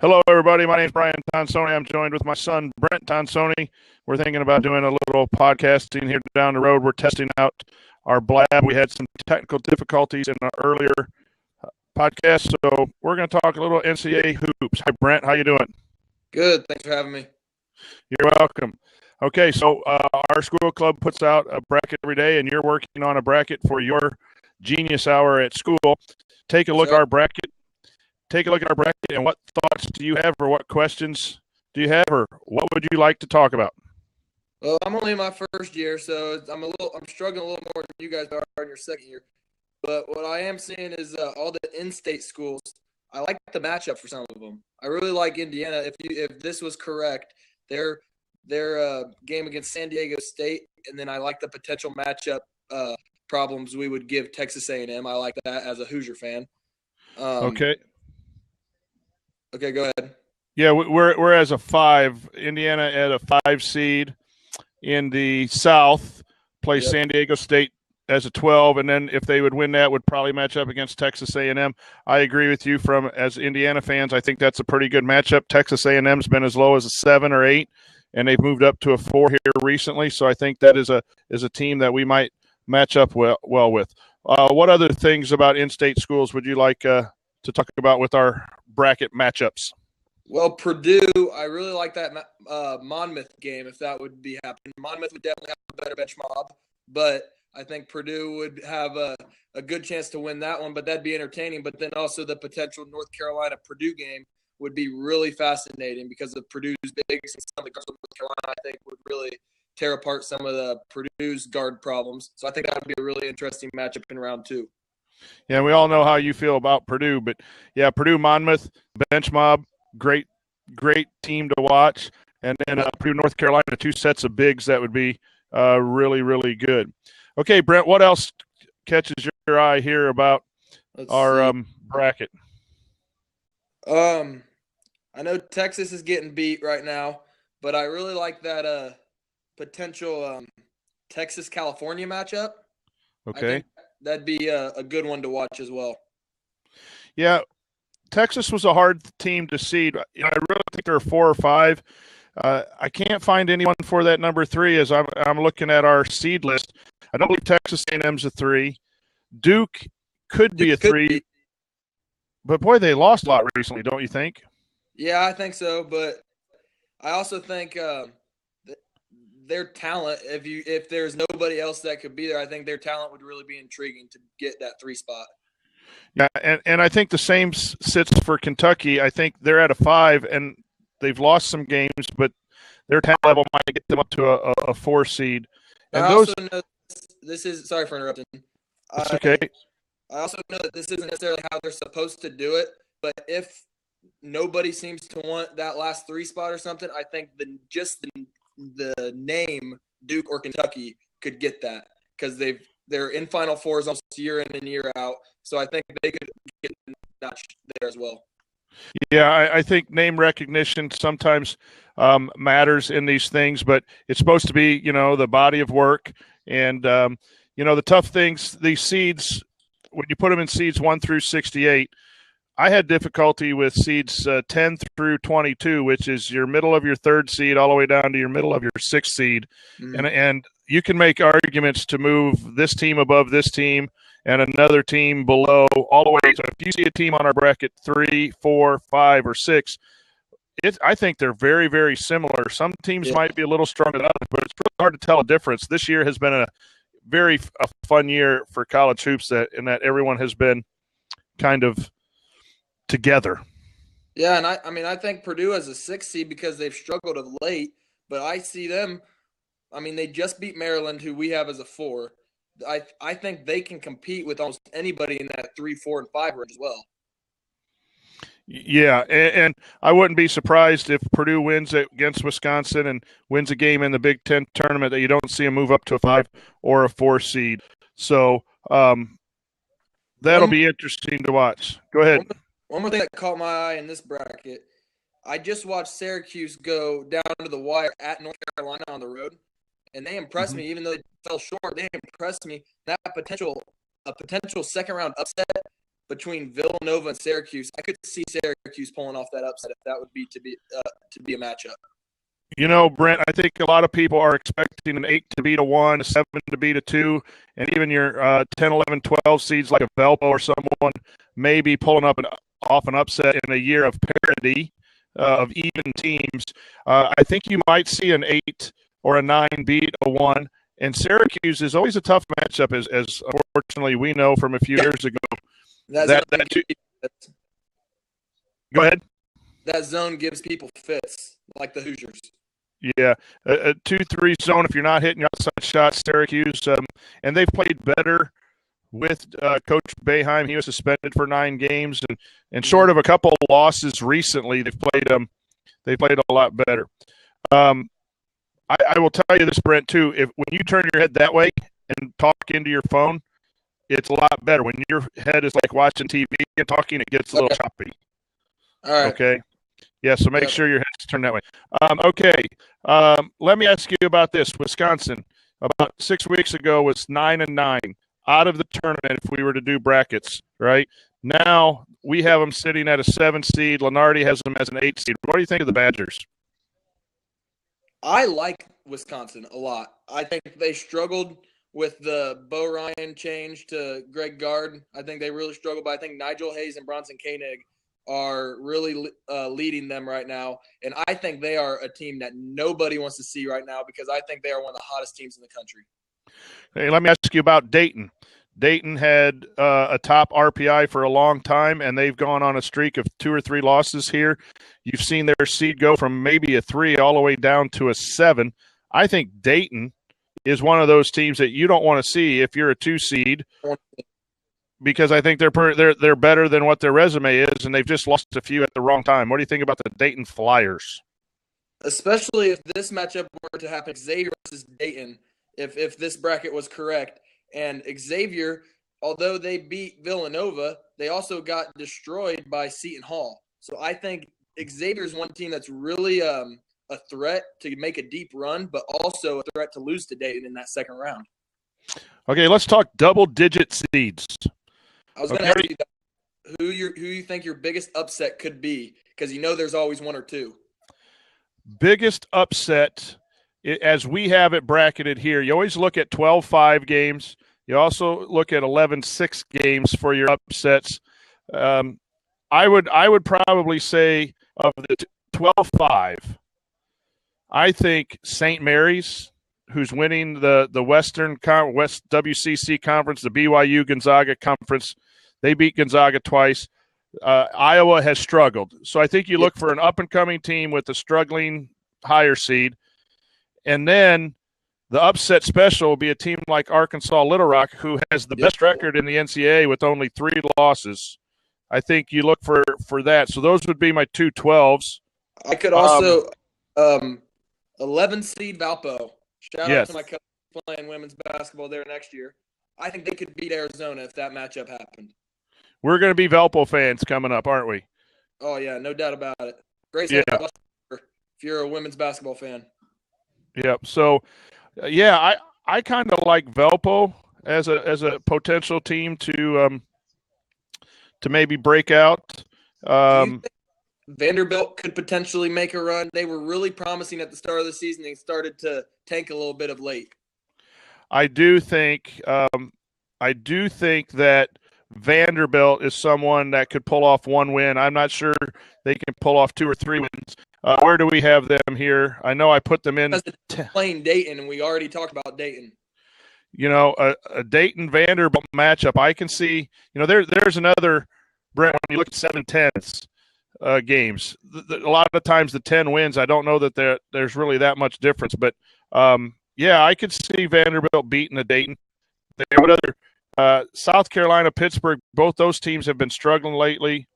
Hello, everybody. My name is Brian Tonsoni. I'm joined with my son, Brent Tonsoni. We're thinking about doing a little podcasting here down the road. We're testing out our blab. We had some technical difficulties in an earlier podcast, so we're going to talk a little NCAA hoops. Hi, Brent. How you doing? Good. Thanks for having me. You're welcome. Okay, so our school club puts out a bracket every day, and you're working on a bracket for your Genius Hour at school. Take a look at our bracket. Take a look at our bracket, and what thoughts do you have, or what questions do you have, or what would you like to talk about? Well, I'm only in my first year, so I'm struggling a little more than you guys are in your second year. But what I am seeing is all the in-state schools. I like the matchup for some of them. I really like Indiana. If this was correct, their game against San Diego State, and then I like the potential matchup problems we would give Texas A&M. I like that as a Hoosier fan. Okay. Okay, go ahead. Yeah, we're as a 5. Indiana at a 5 seed in the South, play San Diego State as a 12, and then if they would win that, would probably match up against Texas A&M. I agree with you. As Indiana fans, I think that's a pretty good matchup. Texas A&M's been as low as a 7 or 8, and they've moved up to a 4 here recently. So I think that is a team that we might match up well with. What other things about in-state schools would you like to talk about with our bracket matchups? Well, Purdue, I really like that Monmouth game if that would be happening. Monmouth would definitely have a better bench mob, but I think Purdue would have a good chance to win that one, but that'd be entertaining. But then also the potential North Carolina-Purdue game would be really fascinating because of Purdue's bigs and some of the guards of North Carolina, I think, would really tear apart some of the Purdue's guard problems. So I think that would be a really interesting matchup in round 2. Yeah, we all know how you feel about Purdue, but yeah, Purdue-Monmouth, bench mob, great team to watch. And then Purdue, North Carolina, 2 sets of bigs that would be really, really good. Okay, Brent, what else catches your eye here about our bracket? I know Texas is getting beat right now, but I really like that potential Texas-California matchup. Okay. I think that'd be a good one to watch as well. Yeah, Texas was a hard team to seed. I really think they're 4 or 5. I can't find anyone for that number 3 as I'm looking at our seed list. I don't believe Texas A&M's a 3. Duke could be a 3. But, boy, they lost a lot recently, don't you think? Yeah, I think so. But I also think their talent, if there's nobody else that could be there, I think their talent would really be intriguing to get that 3 spot. Yeah, and I think the same sits for Kentucky. I think they're at a 5, and they've lost some games, but their talent level might get them up to a 4 seed. And I also know this is – sorry for interrupting. It's okay. I also know that this isn't necessarily how they're supposed to do it, but if nobody seems to want that last 3 spot or something, I think the name Duke or Kentucky could get that because they're in Final Fours almost year in and year out. So I think they could get the notch there as well. Yeah, I think name recognition sometimes matters in these things, but it's supposed to be, the body of work. And, the tough things, these seeds, when you put them in seeds 1 through 68, I had difficulty with seeds 10 through 22, which is your middle of your 3rd seed all the way down to your middle of your 6th seed. Mm-hmm. And you can make arguments to move this team above this team and another team below all the way. So if you see a team on our bracket 3, 4, 5, or 6, I think they're very, very similar. Some teams might be a little stronger than others, but it's really hard to tell a difference. This year has been a fun year for college hoops in that everyone has been kind of together. Yeah, and I think Purdue has a 6 seed because they've struggled of late, but I see them. They just beat Maryland, who we have as a 4. I think they can compete with almost anybody in that 3, 4, and 5 range as well. Yeah, and I wouldn't be surprised if Purdue wins against Wisconsin and wins a game in the Big Ten tournament that you don't see them move up to a 5 or a 4 seed. So that'll be interesting to watch. Go ahead. One more thing that caught my eye in this bracket, I just watched Syracuse go down to the wire at North Carolina on the road, and they impressed me. Even though they fell short, they impressed me. That potential second-round upset between Villanova and Syracuse, I could see Syracuse pulling off that upset if that would be to be a matchup. You know, Brent, I think a lot of people are expecting an 8 to beat a 1, a 7 to beat a 2, and even your 10, 11, 12 seeds like a Velpo or someone may be pulling off an upset in a year of parity of even teams. I think you might see an 8 or a 9 beat a 1, and Syracuse is always a tough matchup, as unfortunately we know from a few years ago. Go ahead. That zone gives people fits, like the Hoosiers. Yeah, a 2-3 zone if you're not hitting your outside shots, Syracuse. And they've played better with Coach Boeheim. He was suspended for 9 games, and short of a couple of losses recently, they've played a lot better. I will tell you this, Brent, too. When you turn your head that way and talk into your phone, it's a lot better. When your head is like watching TV and talking, it gets a little choppy. All right. Okay. Yeah, so make sure your head's turned that way. Okay. Let me ask you about this. Wisconsin, about 6 weeks ago, was 9-9 out of the tournament if we were to do brackets, right? Now we have them sitting at a 7 seed. Lenardi has them as an 8 seed. What do you think of the Badgers? I like Wisconsin a lot. I think they struggled with the Bo Ryan change to Greg Gard. I think they really struggled, but I think Nigel Hayes and Bronson Koenig are really leading them right now. And I think they are a team that nobody wants to see right now because I think they are one of the hottest teams in the country. Hey, let me ask you about Dayton. Dayton had a top RPI for a long time, and they've gone on a streak of 2 or 3 losses here. You've seen their seed go from maybe a 3 all the way down to a 7. I think Dayton is one of those teams that you don't want to see if you're a 2 seed, because I think they're better than what their resume is, and they've just lost a few at the wrong time. What do you think about the Dayton Flyers? Especially if this matchup were to happen, Xavier versus Dayton, if this bracket was correct. And Xavier, although they beat Villanova, they also got destroyed by Seton Hall. So I think Xavier is one team that's really a threat to make a deep run, but also a threat to lose to Dayton in that second round. Okay, let's talk double-digit seeds. I was going to ask you who you think your biggest upset could be, because you know there's always one or two. Biggest upset, as we have it bracketed here, you always look at 12-5 games. You also look at 11-6 games for your upsets. I would probably say of the 12-5, I think St. Mary's, who's winning the West WCC Conference, the BYU Gonzaga Conference. They beat Gonzaga twice. Iowa has struggled. So I think you look for an up-and-coming team with a struggling higher seed. And then the upset special will be a team like Arkansas Little Rock, who has the best record in the NCAA with only 3 losses. I think you look for that. So those would be my 2 12s. I could also 11 seed Valpo. Shout out to my cousin playing women's basketball there next year. I think they could beat Arizona if that matchup happened. We're going to be Valpo fans coming up, aren't we? Oh, yeah, no doubt about it. Great if you're a women's basketball fan. Yep. So, I kind of like Valpo as a potential team to maybe break out. Vanderbilt could potentially make a run. They were really promising at the start of the season. They started to tank a little bit of late. I do think that Vanderbilt is someone that could pull off 1 win. I'm not sure they can pull off 2 or 3 wins. Where do we have them here? I know I put them in. Playing Dayton, and we already talked about Dayton. You know, a Dayton-Vanderbilt matchup, I can see. You know, there's another, Brent, when you look at 7-10 games, a lot of times the 10 wins, I don't know that there's really that much difference. But, I could see Vanderbilt beating a Dayton. What other South Carolina, Pittsburgh, both those teams have been struggling lately.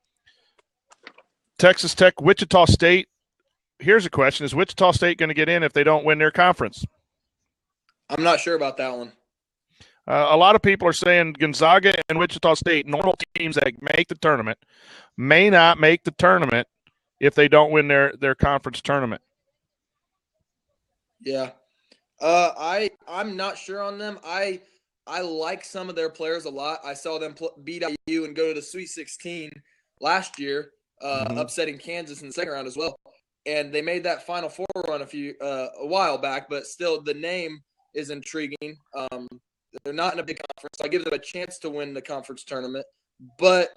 Texas Tech, Wichita State. Here's a question. Is Wichita State going to get in if they don't win their conference? I'm not sure about that one. A lot of people are saying Gonzaga and Wichita State, normal teams that make the tournament, may not make the tournament if they don't win their conference tournament. Yeah. I'm not sure on them. I I like some of their players a lot. I saw them beat IU and go to the Sweet 16 last year, upsetting Kansas in the second round as well. And they made that Final Four run a while back, but still the name is intriguing. They're not in a big conference. I give them a chance to win the conference tournament, but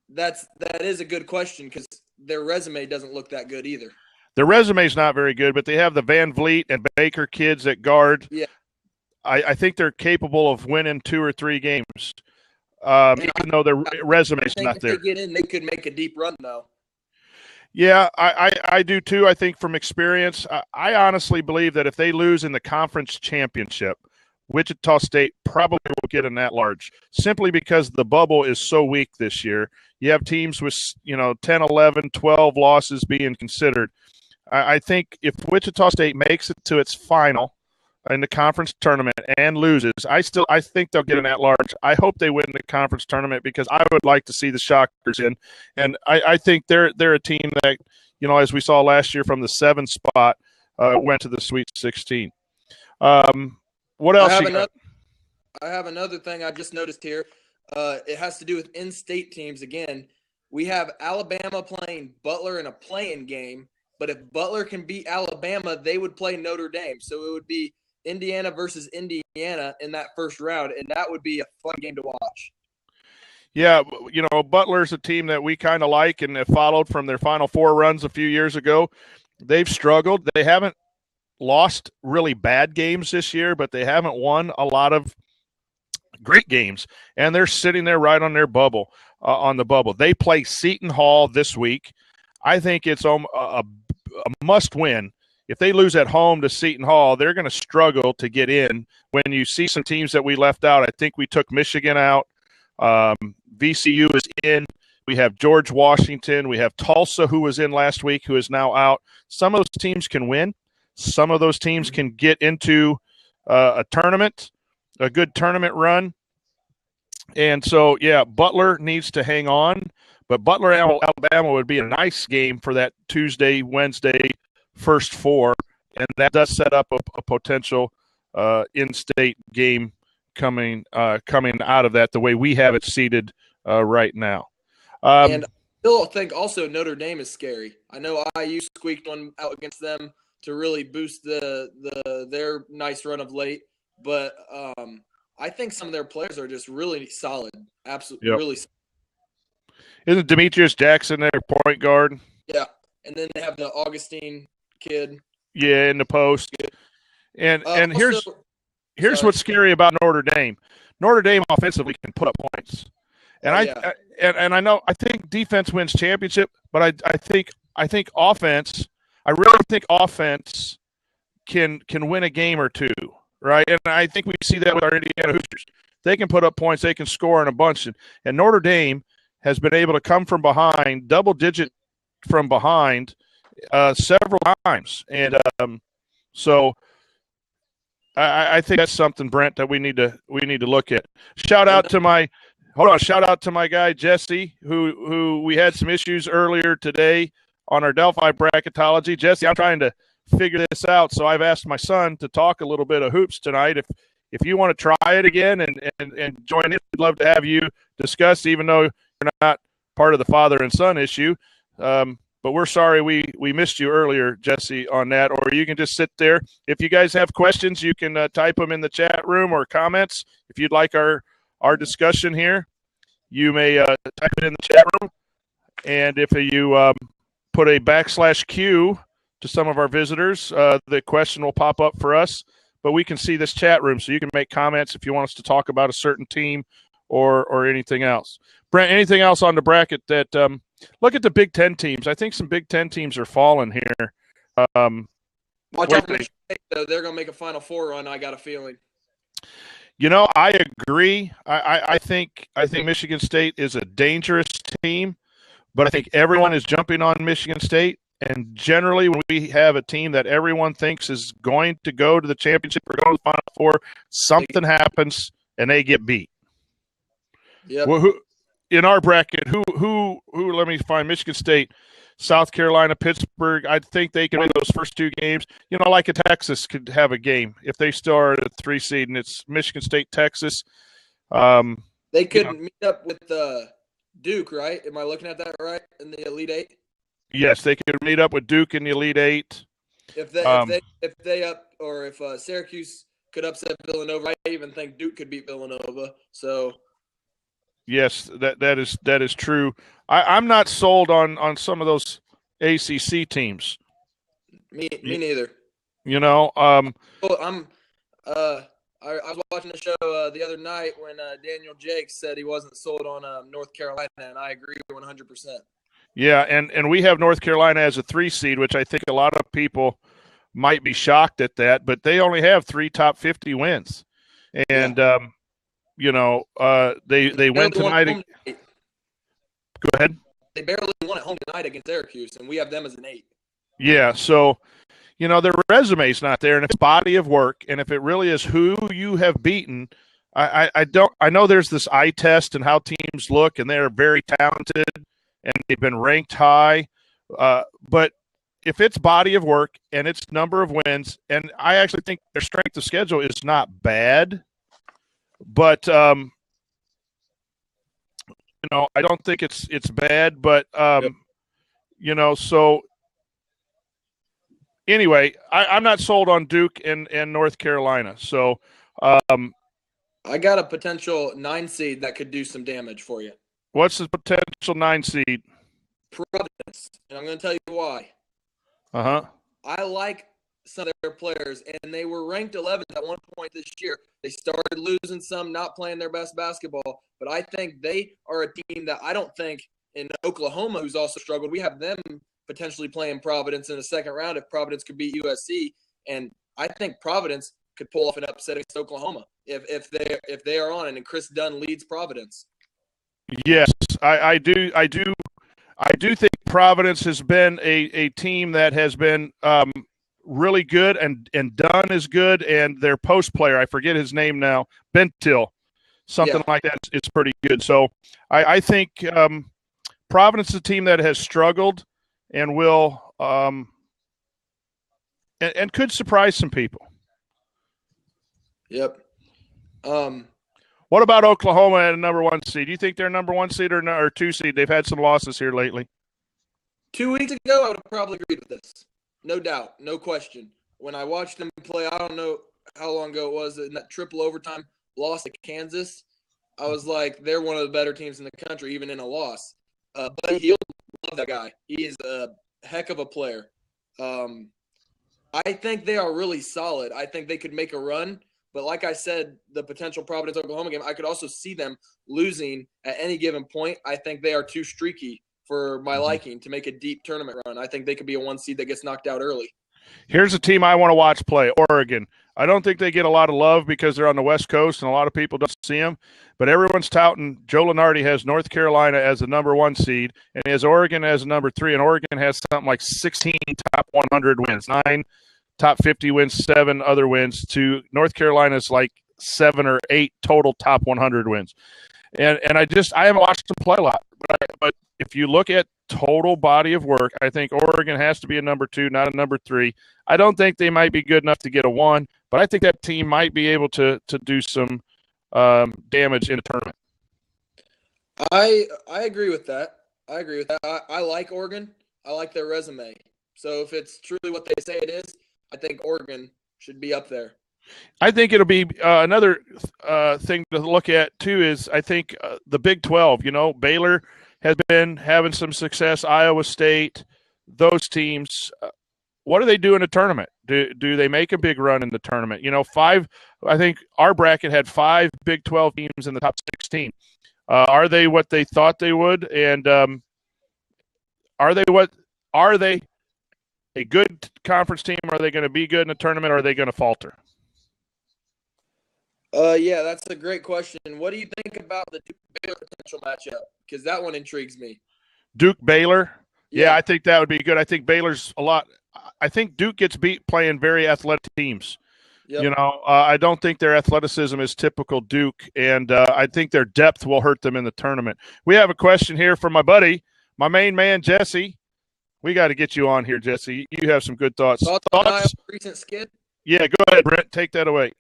that is a good question because their resume doesn't look that good either. Their resume is not very good, but they have the Van Vliet and Baker kids at guard. Yeah. I think they're capable of winning 2 or 3 games, even though their resume is not there. If they get in, they could make a deep run, though. Yeah, I do too. I think from experience, I honestly believe that if they lose in the conference championship, Wichita State probably will get in that large, simply because the bubble is so weak this year. You have teams with 10, 11, 12 losses being considered. I think if Wichita State makes it to its final in the conference tournament and loses, I think they'll get in that large. I hope they win the conference tournament because I would like to see the Shockers in, and I think they're a team that, as we saw last year from the 7 spot, went to the Sweet 16. What else? I have another thing I just noticed here. It has to do with in-state teams again. We have Alabama playing Butler in a play-in game, but if Butler can beat Alabama, they would play Notre Dame. So it would be Indiana versus Indiana in that first round, and that would be a fun game to watch. Yeah, Butler's a team that we kind of like and have followed from their Final Four runs a few years ago. They've struggled. They haven't lost really bad games this year, but they haven't won a lot of great games, and they're sitting there right on their bubble, on the bubble. They play Seton Hall this week. I think it's a must-win. If they lose at home to Seton Hall, they're going to struggle to get in. When you see some teams that we left out, I think we took Michigan out. VCU is in. We have George Washington. We have Tulsa, who was in last week, who is now out. Some of those teams can win. Some of those teams can get into a tournament, a good tournament run. And so, yeah, Butler needs to hang on. But Butler, Alabama would be a nice game for that Tuesday, Wednesday, first 4. And that does set up a potential in-state game coming out of that, the way we have it seated right now. And I still think also Notre Dame is scary. I know IU squeaked one out against them to really boost their nice run of late, but I think some of their players are just really solid. Absolutely, really solid. Isn't Demetrius Jackson their point guard? Yeah, and then they have the Augustine kid. Yeah, in the post. And here's what's scary about Notre Dame. Notre Dame offensively can put up points, and I know I think defense wins championship, but I think offense. I really think offense can win a game or two, right? And I think we see that with our Indiana Hoosiers. They can put up points, they can score in a bunch, and Notre Dame has been able to come from behind, double-digit from behind, several times, and so I think that's something, Brent, that we need to look at. Shout out to my guy Jesse, who we had some issues earlier today on our Delphi bracketology. Jesse, I'm trying to figure this out, so I've asked my son to talk a little bit of hoops tonight. If you want to try it again and join in, we'd love to have you discuss, even though you're not part of the father and son issue. But we're sorry we missed you earlier, Jesse, on that. Or you can just sit there. If you guys have questions, you can type them in the chat room or comments. If you'd like our discussion here, you may type it in the chat room. And if you put a /Q to some of our visitors, the question will pop up for us. But we can see this chat room, so you can make comments if you want us to talk about a certain team or anything else. Brent, anything else on the bracket that look at the Big Ten teams. I think some Big Ten teams are falling here. Watch out for Michigan State, though. They're going to make a Final Four run, I got a feeling. I agree. I think Michigan State is a dangerous team, but I think everyone is jumping on Michigan State. And generally, when we have a team that everyone thinks is going to go to the championship or go to the Final Four, something happens and they get beat. Yep. Well, in our bracket, who? Let me find Michigan State. South Carolina, Pittsburgh, I think they can win those first two games. You know, like a Texas could have a game if they still are at a 3 seed, and it's Michigan State, Texas. They could meet up with Duke, right? Am I looking at that right in the Elite Eight? Yes, they could meet up with Duke in the Elite Eight. If Syracuse could upset Villanova, I even think Duke could beat Villanova. So, yes, that is true. I'm not sold on some of those ACC teams. Me neither. You know, I was watching the show the other night when Daniel Jakes said he wasn't sold on North Carolina, and I agree 100%. Yeah, and we have North Carolina as a 3 seed, which I think a lot of people might be shocked at that, but they only have 3 top 50 wins. And, they win tonight. Go ahead. They barely won at home tonight against Syracuse, and we have them as an 8. Yeah, so, their resume's not there, and if it's body of work, and if it really is who you have beaten, I know there's this eye test and how teams look, and they're very talented, and they've been ranked high, but if it's body of work and it's number of wins, and I actually think their strength of schedule is not bad, but I don't think it's bad, but so anyway, I'm not sold on Duke and North Carolina. So I got a potential 9 seed that could do some damage for you. What's the potential 9 seed? Providence, and I'm going to tell you why. I like some of their players, and they were ranked 11th at one point this year. They started losing some, not playing their best basketball, but I think they are a team that I don't think in Oklahoma, who's also struggled, we have them potentially playing Providence in the second round if Providence could beat USC, and I think Providence could pull off an upset against Oklahoma if they are on, and Chris Dunn leads Providence. Yes, I do think Providence has been a team that has been really good, and Dunn is good, and their post player, I forget his name now, Bentil, something like that, is pretty good. So I think Providence is a team that has struggled and will and could surprise some people. Yep. What about Oklahoma at a number 1 seed? Do you think they're number 1 seed or 2 seed? They've had some losses here lately. 2 weeks ago, I would have probably agreed with this. No doubt, no question. When I watched them play, I don't know how long ago it was, in that triple overtime loss to Kansas, I was like, they're one of the better teams in the country, even in a loss. But he'll love that guy. He is a heck of a player. I think they are really solid. I think they could make a run. But like I said, the potential Providence-Oklahoma game, I could also see them losing at any given point. I think they are too streaky for my liking to make a deep tournament run. I think they could be a 1 seed that gets knocked out early. Here's a team I want to watch play, Oregon. I don't think they get a lot of love because they're on the West Coast and a lot of people don't see them. But everyone's touting Joe Lunardi has North Carolina as the number 1 seed, and he has Oregon as a number 3, and Oregon has something like 16 top 100 wins, 9 top 50 wins, 7 other wins, to North Carolina's like 7 or 8 total top 100 wins. And I haven't watched them play a lot. But if you look at total body of work, I think Oregon has to be a number 2, not a number 3. I don't think they might be good enough to get a 1, but I think that team might be able to do some damage in the tournament. I agree with that. I like Oregon. I like their resume. So if it's truly what they say it is, I think Oregon should be up there. I think it'll be another thing to look at, too, is I think the Big 12. Baylor has been having some success, Iowa State, those teams. What do they do in a tournament? Do they make a big run in the tournament? 5 – I think our bracket had 5 Big 12 teams in the top 16. Are they what they thought they would? And are they a good conference team? Are they going to be good in a tournament, or are they going to falter? Yeah, that's a great question. What do you think about the Duke-Baylor potential matchup? Because that one intrigues me. Duke-Baylor? Yeah, I think that would be good. I think Baylor's a lot – I think Duke gets beat playing very athletic teams. Yep. I don't think their athleticism is typical Duke, and I think their depth will hurt them in the tournament. We have a question here from my buddy, my main man, Jesse. We got to get you on here, Jesse. You have some good thoughts. Thoughts on Iowa's recent skid? Yeah, go ahead, Brent. Take that away.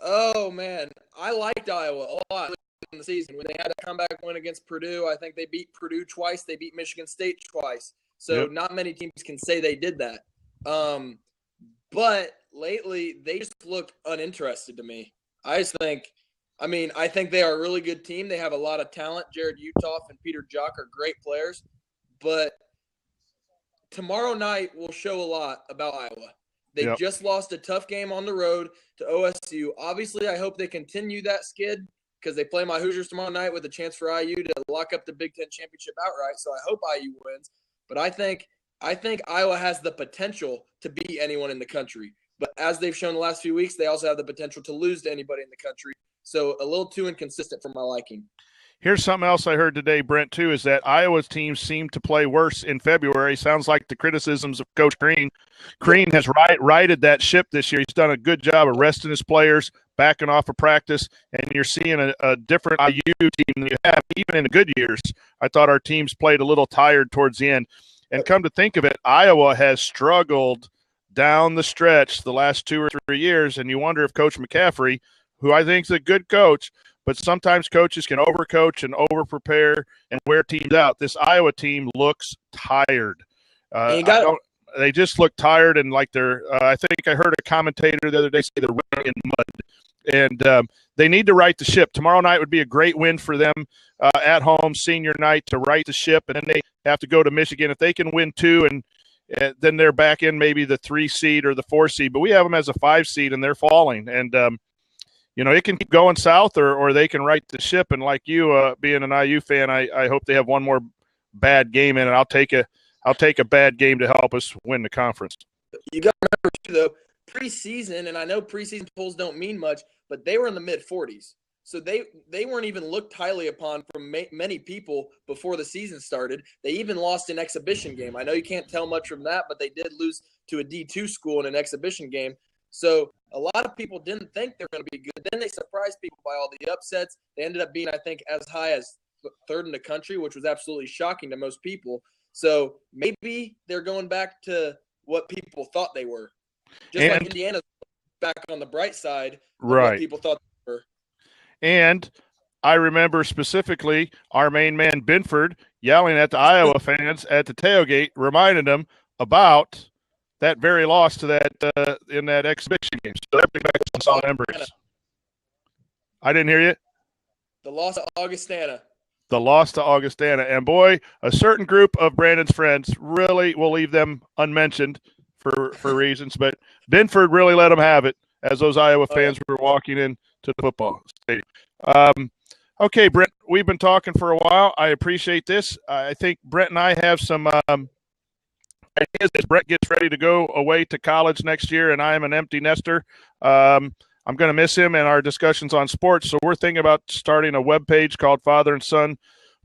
Oh, man. I liked Iowa a lot in the season. When they had a comeback win against Purdue, I think they beat Purdue twice. They beat Michigan State twice. So not many teams can say they did that. But lately, they just look uninterested to me. I think they are a really good team. They have a lot of talent. Jared Utoff and Peter Jock are great players. But tomorrow night will show a lot about Iowa. They just lost a tough game on the road to OSU. Obviously, I hope they continue that skid because they play my Hoosiers tomorrow night with a chance for IU to lock up the Big Ten championship outright. So I hope IU wins. But I think Iowa has the potential to beat anyone in the country. But as they've shown the last few weeks, they also have the potential to lose to anybody in the country. So a little too inconsistent for my liking. Here's something else I heard today, Brent, too, is that Iowa's teams seem to play worse in February. Sounds like the criticisms of Coach Green. Green has righted that ship this year. He's done a good job of resting his players, backing off of practice, and you're seeing a different IU team than you have. Even in the good years, I thought our teams played a little tired towards the end. And come to think of it, Iowa has struggled down the stretch the last 2 or 3 years, and you wonder if Coach McCaffrey, who I think is a good coach, but sometimes coaches can overcoach and overprepare and wear teams out. This Iowa team looks tired. They just look tired and like they're I think I heard a commentator the other day say they're running in mud. And they need to right the ship. Tomorrow night would be a great win for them at home, senior night, to right the ship. And then they have to go to Michigan. If they can win 2 and then they're back in maybe the 3 seed or the 4 seed. But we have them as a 5 seed, and they're falling. And it can keep going south or they can right the ship. And like you, being an IU fan, I hope they have one more bad game in it. I'll take a bad game to help us win the conference. You got to remember, too, though, preseason, and I know preseason polls don't mean much, but they were in the mid-40s. So they weren't even looked highly upon from many people before the season started. They even lost an exhibition game. I know you can't tell much from that, but they did lose to a D2 school in an exhibition game. So a lot of people didn't think they were going to be good. Then they surprised people by all the upsets. They ended up being, I think, as high as 3rd in the country, which was absolutely shocking to most people. So maybe they're going back to what people thought they were. Just like Indiana's back on the bright side of what people thought they were. And I remember specifically our main man, Binford, yelling at the Iowa fans at the tailgate, reminding them about that very loss to that in that exhibition game. So that brings back some solid memories. I didn't hear you. The loss to Augustana. The loss to Augustana. And, boy, a certain group of Brandon's friends really will leave them unmentioned for reasons. But Binford really let them have it as those Iowa fans were walking into the football stadium. Okay, Brent, we've been talking for a while. I appreciate this. I think Brent and I have some ideas as Brett gets ready to go away to college next year, and I am an empty nester. I'm going to miss him and our discussions on sports. So we're thinking about starting a webpage called Father and Son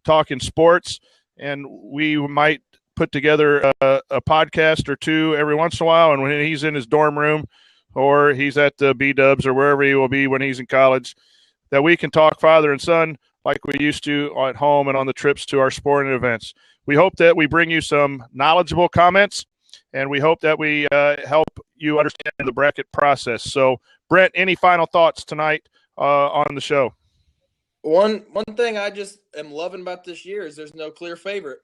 Talking Sports, and we might put together a podcast or two every once in a while. And when he's in his dorm room or he's at the B-Dubs or wherever he will be when he's in college, that we can talk father and son like we used to at home and on the trips to our sporting events. We hope that we bring you some knowledgeable comments, and we hope that we help you understand the bracket process. So, Brent, any final thoughts tonight on the show? One thing I just am loving about this year is there's no clear favorite.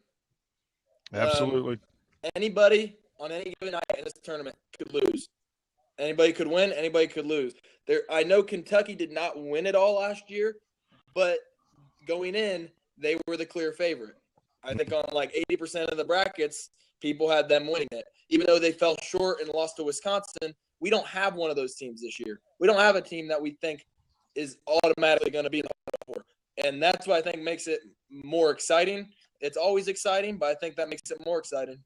Absolutely. Anybody on any given night in this tournament could lose. Anybody could win. Anybody could lose. I know Kentucky did not win it all last year, but going in, they were the clear favorite. I think on like 80% of the brackets, people had them winning it. Even though they fell short and lost to Wisconsin, we don't have one of those teams this year. We don't have a team that we think is automatically going to be in the Final Four. And that's what I think makes it more exciting. It's always exciting, but I think that makes it more exciting.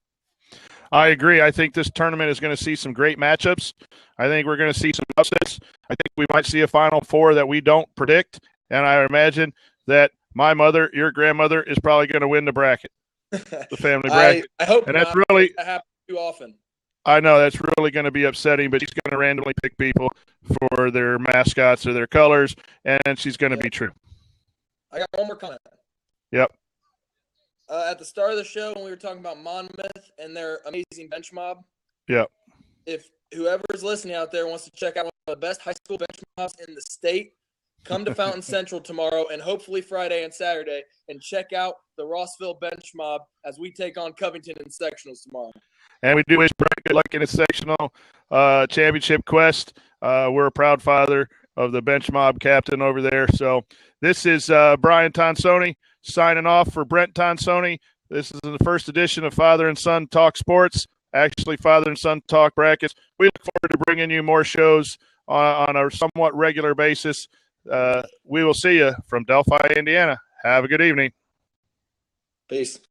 I agree. I think this tournament is going to see some great matchups. I think we're going to see some upsets. I think we might see a Final Four that we don't predict. And I imagine that my mother, your grandmother, is probably going to win the bracket, the family bracket. I hope and not. That's really that happens too often. I know that's really going to be upsetting, but she's going to randomly pick people for their mascots or their colors, and she's going to be true. I got one more comment. Yep. At the start of the show, when we were talking about Monmouth and their amazing bench mob, Yeah. if whoever's listening out there wants to check out one of the best high school bench mobs in the state, come to Fountain Central tomorrow and hopefully Friday and Saturday and check out the Rossville bench mob as we take on Covington in sectionals tomorrow. And we do wish Brett good luck in his sectional championship quest. We're a proud father of the bench mob captain over there. So this is Brian Tonsoni signing off for Brent Tonsoni. This is the first edition of Father and Son Talk Sports, actually Father and Son Talk Brackets. We look forward to bringing you more shows on a somewhat regular basis. We will see you from Delphi, Indiana. Have a good evening. Peace.